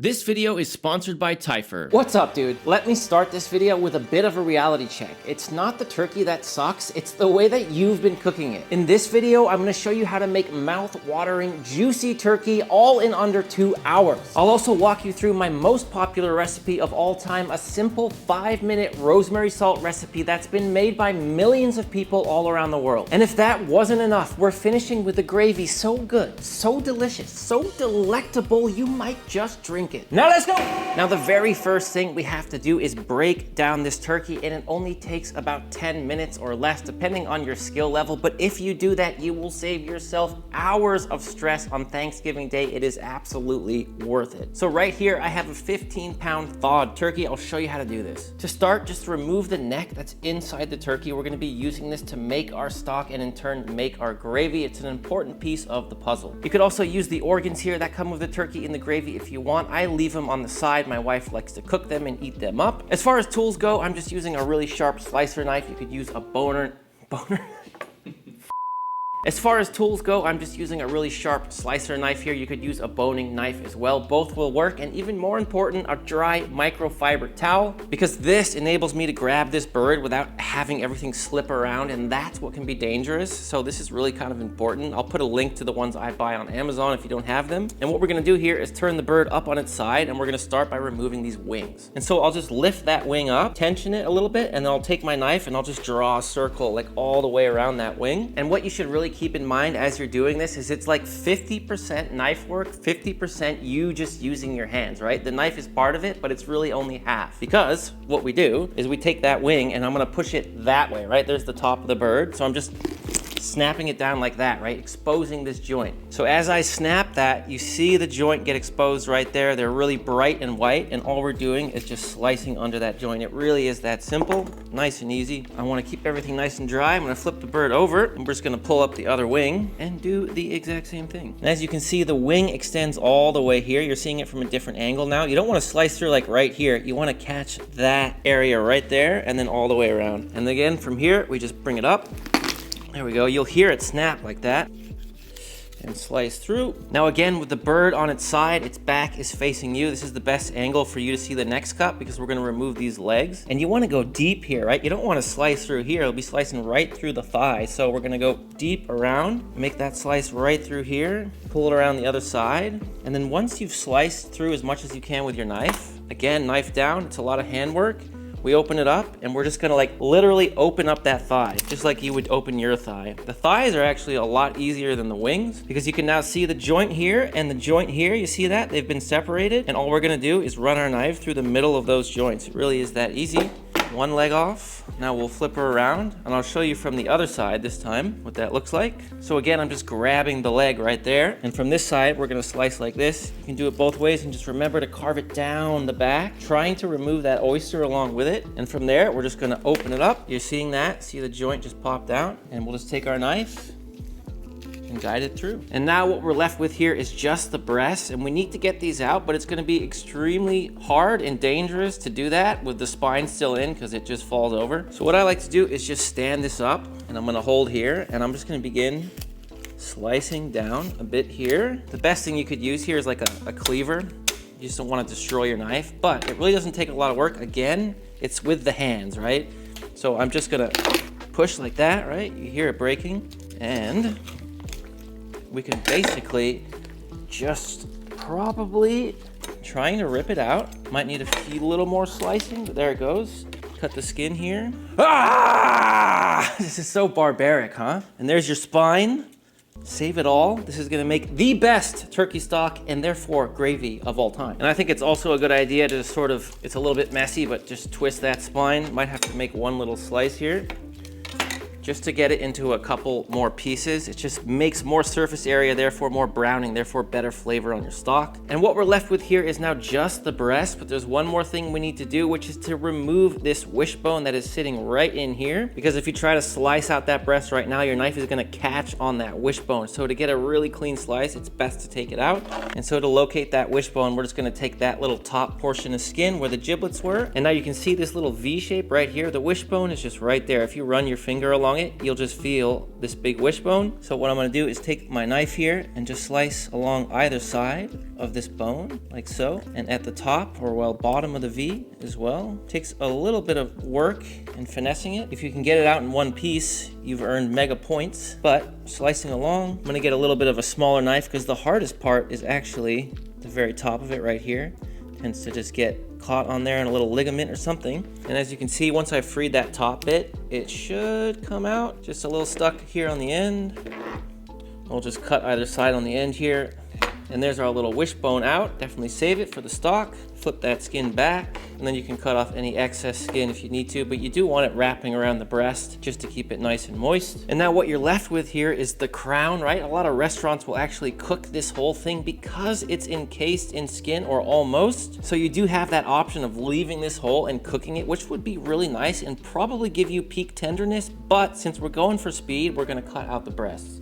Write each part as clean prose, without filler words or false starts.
This video is sponsored by Thyme. What's up, dude? Let me start this video with a bit of a reality check. It's not the turkey that sucks, it's the way that you've been cooking it. In this video, I'm gonna show you how to make mouth-watering, juicy turkey all in under 2 hours. I'll also walk you through my most popular recipe of all time, a simple 5-minute rosemary salt recipe that's been made by millions of people all around the world. And if that wasn't enough, we're finishing with a gravy so good, so delicious, so delectable, you might just drink it. Now let's go! Now the very first thing we have to do is break down this turkey, and it only takes about 10 minutes or less depending on your skill level, but if you do that, you will save yourself hours of stress on Thanksgiving Day. It is absolutely worth it. So right here, I have a 15-pound thawed turkey. I'll show you how to do this. To start, just remove the neck that's inside the turkey. We're gonna be using this to make our stock and in turn make our gravy. It's an important piece of the puzzle. You could also use the organs here that come with the turkey in the gravy if you want. I leave them on the side. My wife likes to cook them and eat them up. As far as tools go, I'm just using a really sharp slicer knife. You could use a boner. As far as tools go, I'm just using a really sharp slicer knife here. You could use a boning knife as well. Both will work, and even more important, a dry microfiber towel, because this enables me to grab this bird without having everything slip around, and that's what can be dangerous. So this is really kind of important. I'll put a link to the ones I buy on Amazon if you don't have them. And what we're gonna do here is turn the bird up on its side, and we're gonna start by removing these wings. And so I'll just lift that wing up, tension it a little bit, and then I'll take my knife and I'll just draw a circle like all the way around that wing. And what you should really keep in mind as you're doing this is it's like 50% knife work, 50% you just using your hands, right? The knife is part of it, but it's really only half, because what we do is we take that wing and I'm gonna push it that way, right? There's the top of the bird. So I'm just snapping it down like that, right? Exposing this joint. So as I snap that, you see the joint get exposed right there. They're really bright and white, and all we're doing is just slicing under that joint. It really is that simple, nice and easy. I wanna keep everything nice and dry. I'm gonna flip the bird over, and we're just gonna pull up the other wing and do the exact same thing. And as you can see, the wing extends all the way here. You're seeing it from a different angle now. You don't wanna slice through like right here. You wanna catch that area right there, and then all the way around. And again, from here, we just bring it up. There we go. You'll hear it snap like that and slice through. Now again, with the bird on its side, its back is facing you. This is the best angle for you to see the next cut, because we're gonna remove these legs. And you wanna go deep here, right? You don't wanna slice through here. It'll be slicing right through the thigh. So we're gonna go deep around, make that slice right through here, pull it around the other side. And then once you've sliced through as much as you can with your knife, again, knife down, it's a lot of handwork. We open it up, and we're just gonna like literally open up that thigh, just like you would open your thigh. The thighs are actually a lot easier than the wings, because you can now see the joint here and the joint here. You see that? They've been separated, and all we're gonna do is run our knife through the middle of those joints. It really is that easy. One leg off. Now we'll flip her around, and I'll show you from the other side this time what that looks like. So again, I'm just grabbing the leg right there, and from this side, we're gonna slice like this. You can do it both ways, and just remember to carve it down the back, trying to remove that oyster along with it. And from there, we're just gonna open it up. You're seeing that? See the joint just popped out? And we'll just take our knife and guide it through. And now what we're left with here is just the breasts, and we need to get these out, but it's gonna be extremely hard and dangerous to do that with the spine still in, because it just falls over. So what I like to do is just stand this up, and I'm gonna hold here, and I'm just gonna begin slicing down a bit here. The best thing you could use here is like a cleaver. You just don't wanna destroy your knife, but it really doesn't take a lot of work. Again, it's with the hands, right? So I'm just gonna push like that, right? You hear it breaking, and we can basically just probably trying to rip it out. Might need a little more slicing, but there it goes. Cut the skin here. Ah! This is so barbaric, huh? And there's your spine. Save it all. This is gonna make the best turkey stock and therefore gravy of all time. And I think it's also a good idea to sort of, it's a little bit messy, but just twist that spine. Might have to make one little slice here, just to get it into a couple more pieces. It just makes more surface area, therefore more browning, therefore better flavor on your stock. And what we're left with here is now just the breast, but there's one more thing we need to do, which is to remove this wishbone that is sitting right in here. Because if you try to slice out that breast right now, your knife is gonna catch on that wishbone. So to get a really clean slice, it's best to take it out. And so to locate that wishbone, we're just gonna take that little top portion of skin where the giblets were. And now you can see this little V shape right here. The wishbone is just right there. If you run your finger along along it, you'll just feel this big wishbone. So what I'm gonna do is take my knife here and just slice along either side of this bone, like so. And at the top, or well, bottom of the V as well. Takes a little bit of work and finessing it. If you can get it out in one piece, you've earned mega points. But slicing along, I'm gonna get a little bit of a smaller knife because the hardest part is actually the very top of it right here. Tends to just get caught on there in a little ligament or something. And as you can see, once I freed that top bit, it should come out. Just a little stuck here on the end. We'll just cut either side on the end here. And there's our little wishbone out. Definitely save it for the stock. Flip that skin back, and then you can cut off any excess skin if you need to, but you do want it wrapping around the breast just to keep it nice and moist. And now what you're left with here is the crown, right? A lot of restaurants will actually cook this whole thing because it's encased in skin, or almost. So you do have that option of leaving this whole and cooking it, which would be really nice and probably give you peak tenderness. But since we're going for speed, we're gonna cut out the breasts.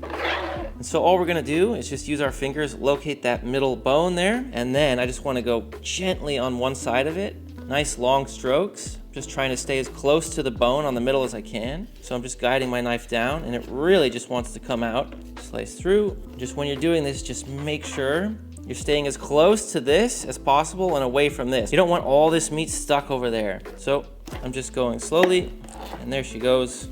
And so all we're gonna do is just use our fingers, locate that middle bone there, and then I just wanna go gently on one side of it. Nice long strokes. Just trying to stay as close to the bone on the middle as I can. So I'm just guiding my knife down, and it really just wants to come out. Slice through. Just when you're doing this, just make sure you're staying as close to this as possible and away from this. You don't want all this meat stuck over there. So I'm just going slowly, and there she goes.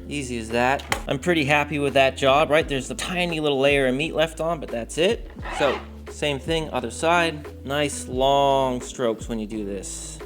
Easy as that. I'm pretty happy with that job, right? There's a tiny little layer of meat left on, but that's it. So same thing, other side. Nice long strokes when you do this.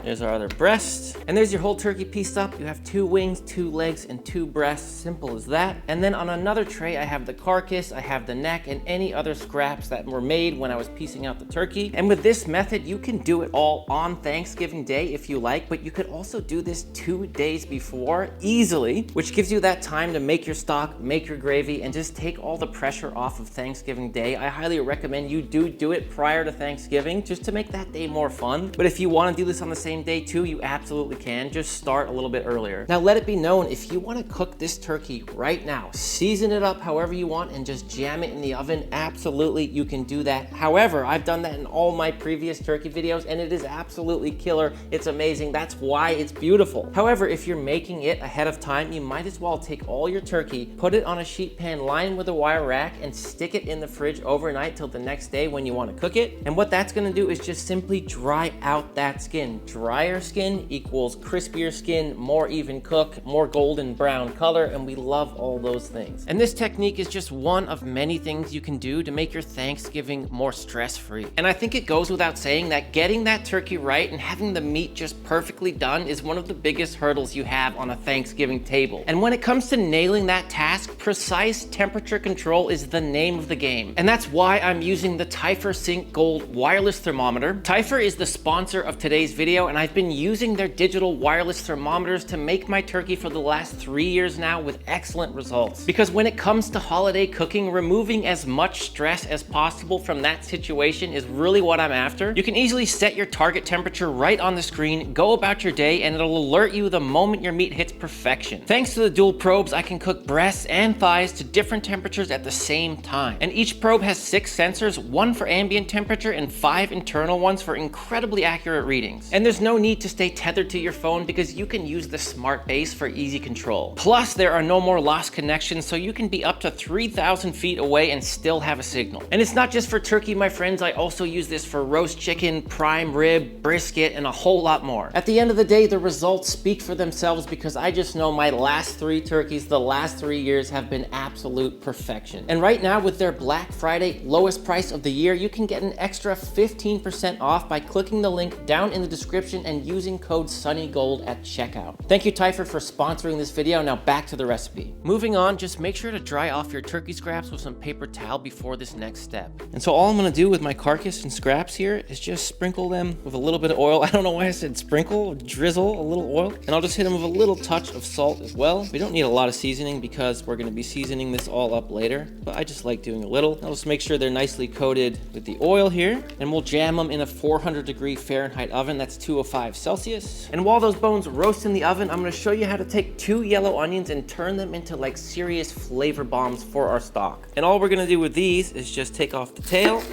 There's our other breast. And there's your whole turkey pieced up. You have 2 wings, 2 legs, and 2 breasts. Simple as that. And then on another tray, I have the carcass, I have the neck, and any other scraps that were made when I was piecing out the turkey. And with this method, you can do it all on Thanksgiving Day if you like, but you could also do this 2 days before easily, which gives you that time to make your stock, make your gravy, and just take all the pressure off of Thanksgiving Day. I highly recommend you do it prior to Thanksgiving just to make that day more fun. But if you want to do this on the same day too, you absolutely can. Just start a little bit earlier. Now let it be known, if you want to cook this turkey right now, season it up however you want and just jam it in the oven, absolutely you can do that. However, I've done that in all my previous turkey videos and it is absolutely killer. It's amazing. That's why it's beautiful. However, if you're making it ahead of time, you might as well take all your turkey, put it on a sheet pan lined with a wire rack, and stick it in the fridge overnight till the next day when you want to cook it. And what that's going to do is just simply dry out that skin. Drier skin equals crispier skin, more even cook, more golden brown color, and we love all those things. And this technique is just one of many things you can do to make your Thanksgiving more stress-free. And I think it goes without saying that getting that turkey right and having the meat just perfectly done is one of the biggest hurdles you have on a Thanksgiving table. And when it comes to nailing that task, precise temperature control is the name of the game. And that's why I'm using the Thyme Sync Gold wireless thermometer. Thyme is the sponsor of today's video, and I've been using their digital wireless thermometers to make my turkey for the last 3 years now with excellent results. Because when it comes to holiday cooking, removing as much stress as possible from that situation is really what I'm after. You can easily set your target temperature right on the screen, go about your day, and it'll alert you the moment your meat hits perfection. Thanks to the dual probes, I can cook breasts and thighs to different temperatures at the same time. And each probe has 6 sensors, 1 for ambient temperature and 5 internal ones for incredibly accurate readings. And there's no need to stay tethered to your phone because you can use the smart base for easy control. Plus, there are no more lost connections, so you can be up to 3,000 feet away and still have a signal. And it's not just for turkey, my friends. I also use this for roast chicken, prime rib, brisket, and a whole lot more. At the end of the day, the results speak for themselves because I just know my last 3 turkeys the last 3 years have been absolute perfection. And right now, with their Black Friday lowest price of the year, you can get an extra 15% off by clicking the link down in the description and using code SUNNYGOLD at checkout. Thank you, Thyme, for sponsoring this video. Now back to the recipe. Moving on, just make sure to dry off your turkey scraps with some paper towel before this next step. And so all I'm gonna do with my carcass and scraps here is just sprinkle them with a little bit of oil. I don't know why I said sprinkle, drizzle a little oil. And I'll just hit them with a little touch of salt as well. We don't need a lot of seasoning because we're gonna be seasoning this all up later, but I just like doing a little. I'll just make sure they're nicely coated with the oil here, and we'll jam them in a 400-degree Fahrenheit oven. That's 205 Celsius. And while those bones roast in the oven, I'm gonna show you how to take 2 yellow onions and turn them into like serious flavor bombs for our stock. And all we're gonna do with these is just take off the tail,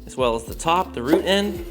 as well as the top, the root end.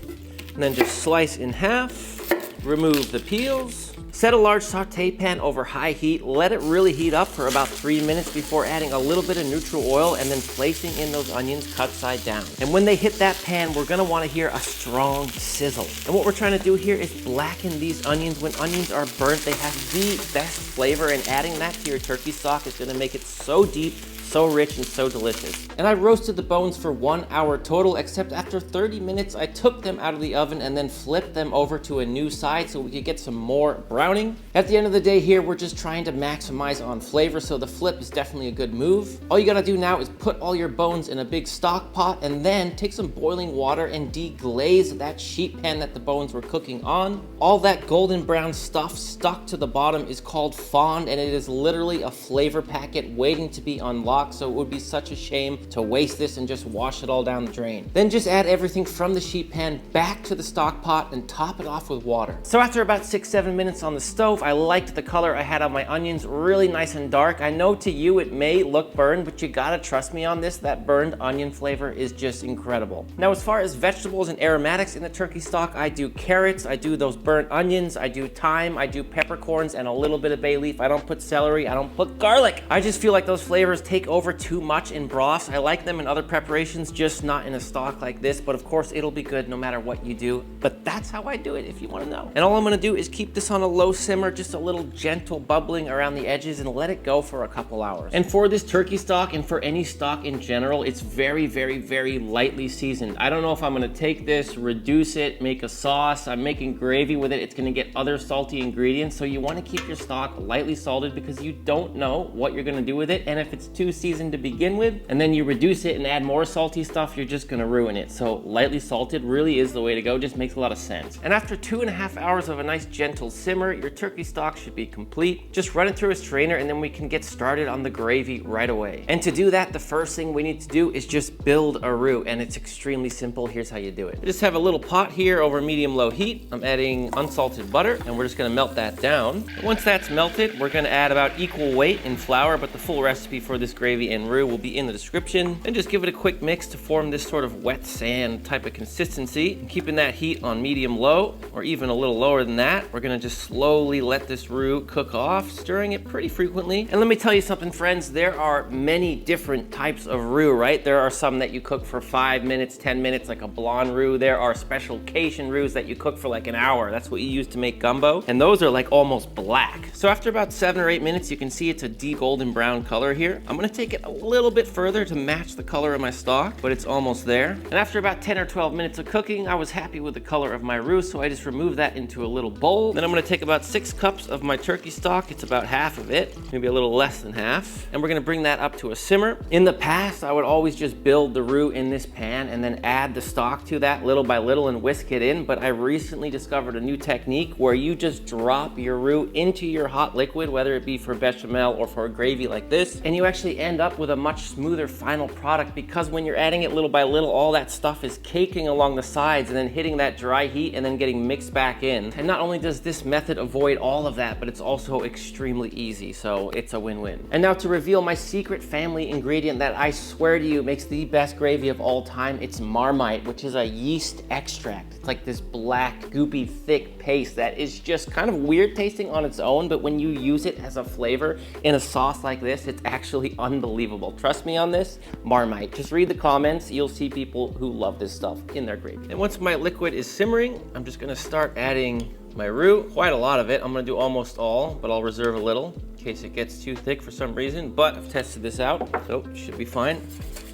And then just slice in half, remove the peels. Set a large saute pan over high heat. Let it really heat up for about 3 minutes before adding a little bit of neutral oil and then placing in those onions cut side down. And when they hit that pan, we're gonna wanna hear a strong sizzle. And what we're trying to do here is blacken these onions. When onions are burnt, they have the best flavor, and adding that to your turkey stock is gonna make it so deep, so rich, and so delicious. And I roasted the bones for 1 hour total, except after 30 minutes, I took them out of the oven and then flipped them over to a new side so we could get some more browning. At the end of the day here, we're just trying to maximize on flavor, so the flip is definitely a good move. All you gotta do now is put all your bones in a big stock pot and then take some boiling water and deglaze that sheet pan that the bones were cooking on. All that golden brown stuff stuck to the bottom is called fond, and it is literally a flavor packet waiting to be unlocked. So it would be such a shame to waste this and just wash it all down the drain. Then just add everything from the sheet pan back to the stock pot and top it off with water. So after about 6-7 minutes on the stove, I liked the color I had on my onions, really nice and dark. I know to you it may look burned, but you gotta trust me on this. That burned onion flavor is just incredible. Now, as far as vegetables and aromatics in the turkey stock, I do carrots, I do those burnt onions, I do thyme, I do peppercorns, and a little bit of bay leaf. I don't put celery, I don't put garlic. I just feel like those flavors take over too much in broths. I like them in other preparations, just not in a stock like this, but of course it'll be good no matter what you do. But that's how I do it, if you want to know. And all I'm going to do is keep this on a low simmer, just a little gentle bubbling around the edges, and let it go for a couple hours. And for this turkey stock, and for any stock in general, it's very, very, very lightly seasoned. I don't know if I'm going to take this, reduce it, make a sauce. I'm making gravy with it. It's going to get other salty ingredients, so you want to keep your stock lightly salted because you don't know what you're going to do with it. And if it's too seasoned to begin with, and then you reduce it and add more salty stuff, you're just gonna ruin it. So lightly salted really is the way to go, just makes a lot of sense. And after 2.5 hours of a nice gentle simmer, your turkey stock should be complete. Just run it through a strainer and then we can get started on the gravy right away. And to do that, the first thing we need to do is just build a roux, and it's extremely simple. Here's how you do it. I just have a little pot here over medium-low heat. I'm adding unsalted butter, and we're just gonna melt that down. Once that's melted, we're gonna add about equal weight in flour, but the full recipe for this gravy and roux will be in the description. And just give it a quick mix to form this sort of wet sand type of consistency. And keeping that heat on medium-low, or even a little lower than that, we're gonna just slowly let this roux cook off, stirring it pretty frequently. And let me tell you something, friends, there are many different types of roux, right? There are some that you cook for 5 minutes, 10 minutes, like a blonde roux. There are special Cajun roux that you cook for like an hour. That's what you use to make gumbo. And those are like almost black. So after about 7 or 8 minutes, you can see it's a deep golden brown color here. I'm gonna take it a little bit further to match the color of my stock, but it's almost there. And after about 10 or 12 minutes of cooking, I was happy with the color of my roux, so I just removed that into a little bowl. Then I'm gonna take about 6 cups of my turkey stock. It's about half of it, maybe a little less than half. And we're gonna bring that up to a simmer. In the past, I would always just build the roux in this pan and then add the stock to that little by little and whisk it in. But I recently discovered a new technique where you just drop your roux into your hot liquid, whether it be for bechamel or for a gravy like this, and you actually end up with a much smoother final product, because when you're adding it little by little, all that stuff is caking along the sides and then hitting that dry heat and then getting mixed back in. And not only does this method avoid all of that, but it's also extremely easy, so it's a win-win. And now to reveal my secret family ingredient that I swear to you makes the best gravy of all time, it's Marmite, which is a yeast extract. It's like this black, goopy, thick paste that is just kind of weird tasting on its own, but when you use it as a flavor in a sauce like this, it's actually unbelievable. Trust me on this, Marmite. Just read the comments, you'll see people who love this stuff in their gravy. And once my liquid is simmering, I'm just gonna start adding my roux, quite a lot of it. I'm gonna do almost all, but I'll reserve a little in case it gets too thick for some reason, but I've tested this out, so it should be fine.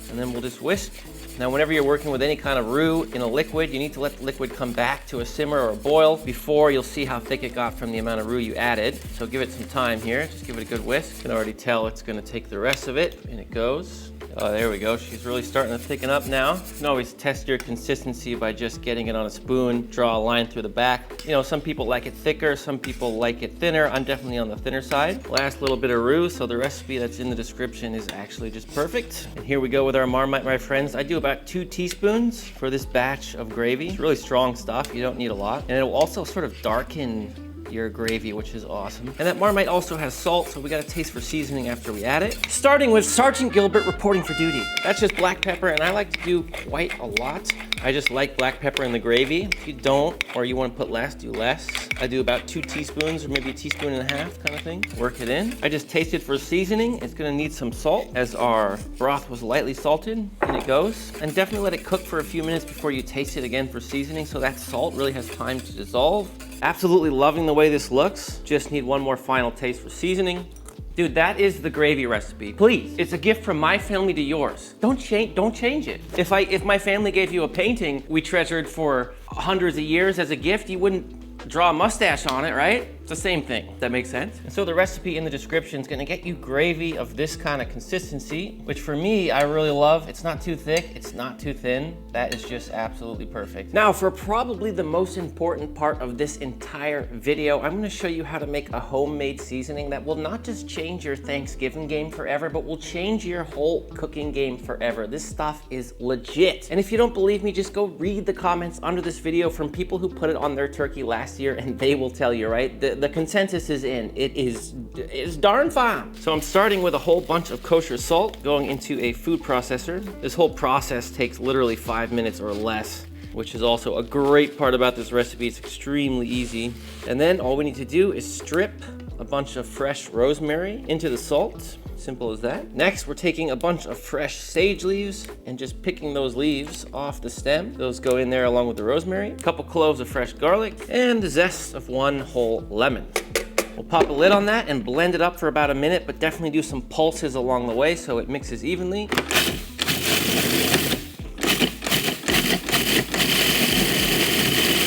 And then we'll just whisk. Now, whenever you're working with any kind of roux in a liquid, you need to let the liquid come back to a simmer or a boil before you'll see how thick it got from the amount of roux you added. So give it some time here, just give it a good whisk. You can already tell it's gonna take the rest of it, and it goes. Oh, there we go. She's really starting to thicken up now. You can always test your consistency by just getting it on a spoon, draw a line through the back. You know, some people like it thicker, some people like it thinner. I'm definitely on the thinner side. Last little bit of roux, so the recipe that's in the description is actually just perfect. And here we go with our Marmite, my friends. I do about 2 teaspoons for this batch of gravy. It's really strong stuff. You don't need a lot. And it'll also sort of darken your gravy, which is awesome. And that Marmite also has salt, so we got to taste for seasoning after we add it. Starting with Sergeant Gilbert reporting for duty. That's just black pepper, and I like to do quite a lot. I just like black pepper in the gravy. If you don't, or you want to put less, do less. I do about 2 teaspoons or maybe a teaspoon and a half kind of thing. Work it in. I just tasted for seasoning. It's gonna need some salt as our broth was lightly salted. In it goes. And definitely let it cook for a few minutes before you taste it again for seasoning so that salt really has time to dissolve. Absolutely loving the way this looks. Just need one more final taste for seasoning. Dude, that is the gravy recipe. Please, it's a gift from my family to yours. Don't change it. If my family gave you a painting we treasured for hundreds of years as a gift, you wouldn't draw a mustache on it, right? It's the same thing. That makes sense? And so the recipe in the description is gonna get you gravy of this kind of consistency, which for me, I really love. It's not too thick, it's not too thin. That is just absolutely perfect. Now, for probably the most important part of this entire video, I'm gonna show you how to make a homemade seasoning that will not just change your Thanksgiving game forever, but will change your whole cooking game forever. This stuff is legit. And if you don't believe me, just go read the comments under this video from people who put it on their turkey last year, and they will tell you, right? The consensus is in. It's darn fine. So I'm starting with a whole bunch of kosher salt going into a food processor. This whole process takes literally 5 minutes or less, which is also a great part about this recipe. It's extremely easy. And then all we need to do is strip a bunch of fresh rosemary into the salt. Simple as that. Next, we're taking a bunch of fresh sage leaves and just picking those leaves off the stem. Those go in there along with the rosemary. A couple cloves of fresh garlic and the zest of 1 whole lemon. We'll pop a lid on that and blend it up for about a minute, but definitely do some pulses along the way so it mixes evenly.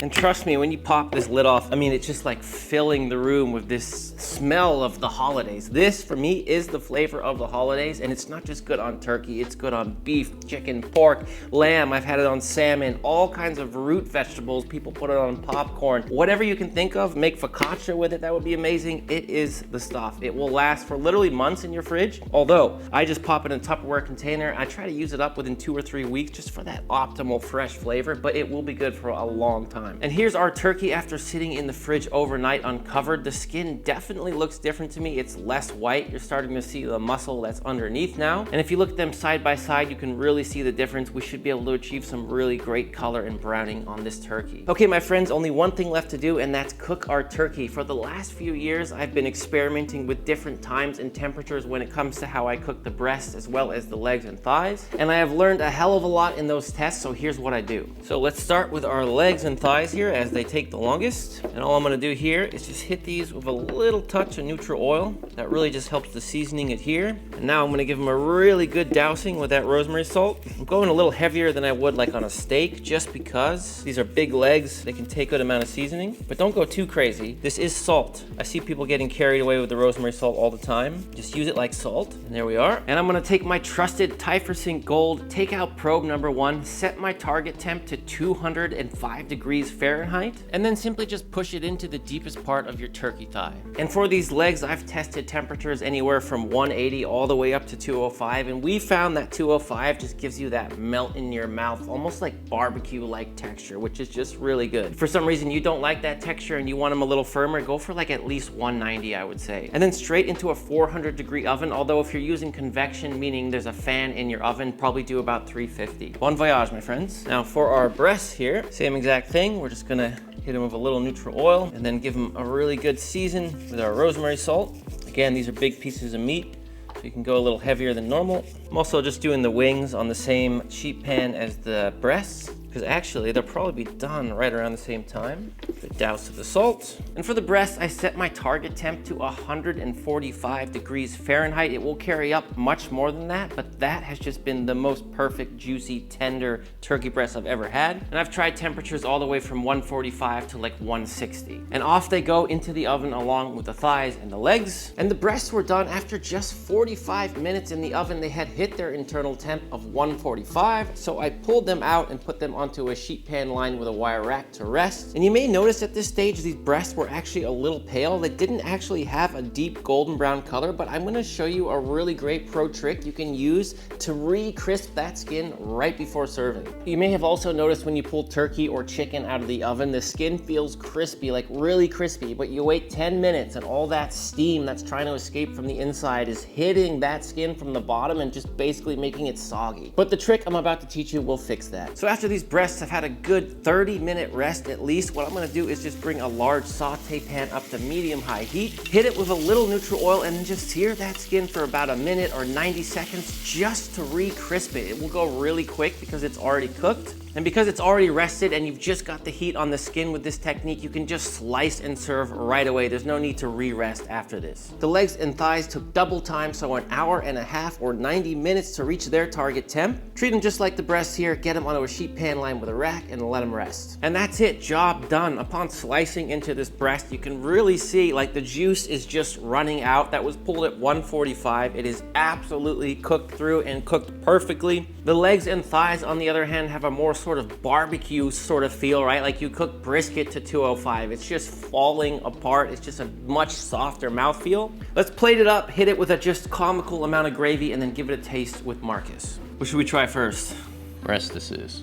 And trust me, when you pop this lid off, I mean, it's just like filling the room with this smell of the holidays. This, for me, is the flavor of the holidays, and it's not just good on turkey, it's good on beef, chicken, pork, lamb. I've had it on salmon, all kinds of root vegetables. People put it on popcorn. Whatever you can think of, make focaccia with it, that would be amazing. It is the stuff. It will last for literally months in your fridge, although I just pop it in a Tupperware container. I try to use it up within 2 or 3 weeks just for that optimal fresh flavor, but it will be good for a long time. And here's our turkey after sitting in the fridge overnight uncovered. The skin definitely looks different to me. It's less white. You're starting to see the muscle that's underneath now. And if you look at them side by side, you can really see the difference. We should be able to achieve some really great color and browning on this turkey. Okay, my friends, only one thing left to do, and that's cook our turkey. For the last few years, I've been experimenting with different times and temperatures when it comes to how I cook the breast as well as the legs and thighs. And I have learned a hell of a lot in those tests, so here's what I do. So let's start with our legs and thighs here as they take the longest. And all I'm gonna do here is just hit these with a little touch of neutral oil. That really just helps the seasoning adhere. And now I'm gonna give them a really good dousing with that rosemary salt. I'm going a little heavier than I would like on a steak just because these are big legs. They can take a good amount of seasoning, but don't go too crazy. This is salt. I see people getting carried away with the rosemary salt all the time. Just use it like salt. And there we are. And I'm gonna take my trusted Typhusync Gold, take out probe number 1, set my target temp to 205 degrees Fahrenheit, and then simply just push it into the deepest part of your turkey thigh. And for these legs, I've tested temperatures anywhere from 180 all the way up to 205, and we found that 205 just gives you that melt in your mouth, almost like barbecue-like texture, which is just really good. If for some reason you don't like that texture and you want them a little firmer, go for like at least 190, I would say. And then straight into a 400-degree oven, although if you're using convection, meaning there's a fan in your oven, probably do about 350. Bon voyage, my friends. Now for our breasts here, same exact thing. We're just gonna hit them with a little neutral oil and then give them a really good season with our rosemary salt. Again, these are big pieces of meat, so you can go a little heavier than normal. I'm also just doing the wings on the same sheet pan as the breasts, because actually they'll probably be done right around the same time. The douse of the salt. And for the breast, I set my target temp to 145 degrees Fahrenheit. It will carry up much more than that, but that has just been the most perfect, juicy, tender turkey breast I've ever had. And I've tried temperatures all the way from 145 to like 160. And off they go into the oven along with the thighs and the legs. And the breasts were done after just 45 minutes in the oven. They had hit their internal temp of 145, so I pulled them out and put them onto a sheet pan lined with a wire rack to rest. And you may notice at this stage these breasts were actually a little pale. They didn't actually have a deep golden brown color, but I'm gonna show you a really great pro trick you can use to re-crisp that skin right before serving. You may have also noticed when you pull turkey or chicken out of the oven, the skin feels crispy, like really crispy, but you wait 10 minutes and all that steam that's trying to escape from the inside is hitting that skin from the bottom and just just basically making it soggy. But the trick I'm about to teach you will fix that. So after these breasts have had a good 30-minute rest at least, what I'm gonna do is just bring a large saute pan up to medium-high heat, hit it with a little neutral oil, and then just sear that skin for about a minute or 90 seconds just to re-crisp it. It will go really quick because it's already cooked. And because it's already rested and you've just got the heat on the skin with this technique, you can just slice and serve right away. There's no need to re-rest after this. The legs and thighs took double time, so an hour and a half or 90 minutes to reach their target temp. Treat them just like the breasts here, get them onto a sheet pan lined with a rack and let them rest. And that's it, job done. Upon slicing into this breast, you can really see like the juice is just running out. That was pulled at 145. It is absolutely cooked through and cooked perfectly. The legs and thighs, on the other hand, have a more sort of barbecue sort of feel, right? Like you cook brisket to 205. It's just falling apart. It's just a much softer mouthfeel. Let's plate it up, hit it with a just comical amount of gravy, and then give it a taste with Marcus. What should we try first? Breast this is.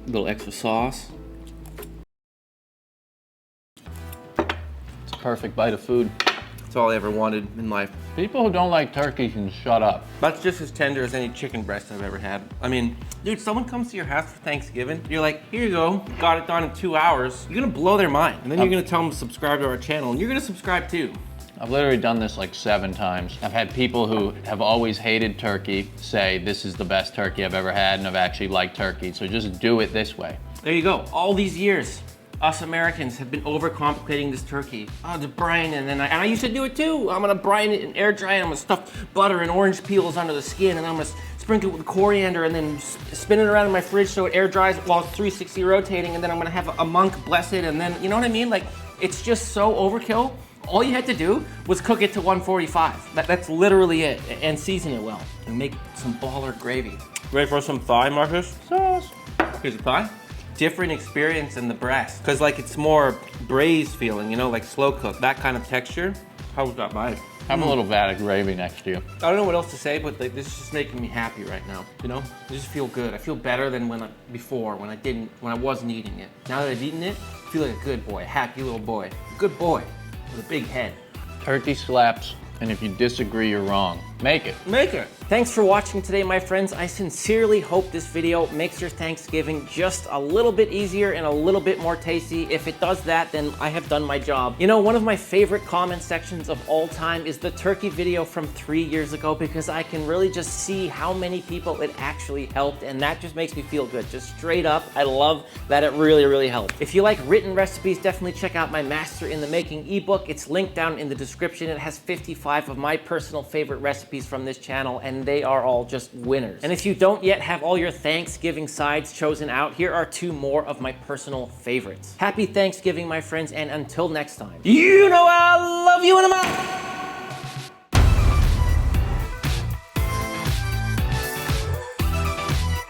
A little extra sauce. It's a perfect bite of food. That's all I ever wanted in life. People who don't like turkey can shut up. That's just as tender as any chicken breast I've ever had. I mean, dude, someone comes to your house for Thanksgiving, you're like, here you go, got it done in 2 hours. You're gonna blow their mind. And then you're gonna tell them to subscribe to our channel, and you're gonna subscribe too. I've literally done this like 7 times. I've had people who have always hated turkey say this is the best turkey I've ever had, and I've actually liked turkey, so just do it this way. There you go, all these years. Us Americans have been overcomplicating this turkey. Oh, the brine, and then I used to do it too. I'm gonna brine it and air dry it. I'm gonna stuff butter and orange peels under the skin, and I'm gonna sprinkle it with coriander, and then spin it around in my fridge so it air dries while it's 360 rotating, and then I'm gonna have a monk bless it, and then, you know what I mean? Like, it's just so overkill. All you had to do was cook it to 145. That's literally it, and season it well, and make some baller gravy. Ready for some thigh, Marcus? Sauce. Here's the thigh. Different experience in the breast, because like it's more braised feeling, you know, like slow cooked, that kind of texture. How was that bite? Have a little vat of gravy next to you. I don't know what else to say, but like, this is just making me happy right now, you know? I just feel good. I feel better than when I wasn't eating it. Now that I've eaten it, I feel like a good boy, a happy little boy. A good boy with a big head. Turkey slaps, and if you disagree, you're wrong. Make it. Make it. Thanks for watching today, my friends. I sincerely hope this video makes your Thanksgiving just a little bit easier and a little bit more tasty. If it does that, then I have done my job. You know, one of my favorite comment sections of all time is the turkey video from 3 years ago, because I can really just see how many people it actually helped, and that just makes me feel good. Just straight up, I love that it really, really helped. If you like written recipes, definitely check out my Master in the Making ebook. It's linked down in the description. It has 55 of my personal favorite recipes from this channel, and they are all just winners. And if you don't yet have all your Thanksgiving sides chosen out, here are 2 more of my personal favorites. Happy Thanksgiving, my friends, and until next time, you know I love you, and I'm out.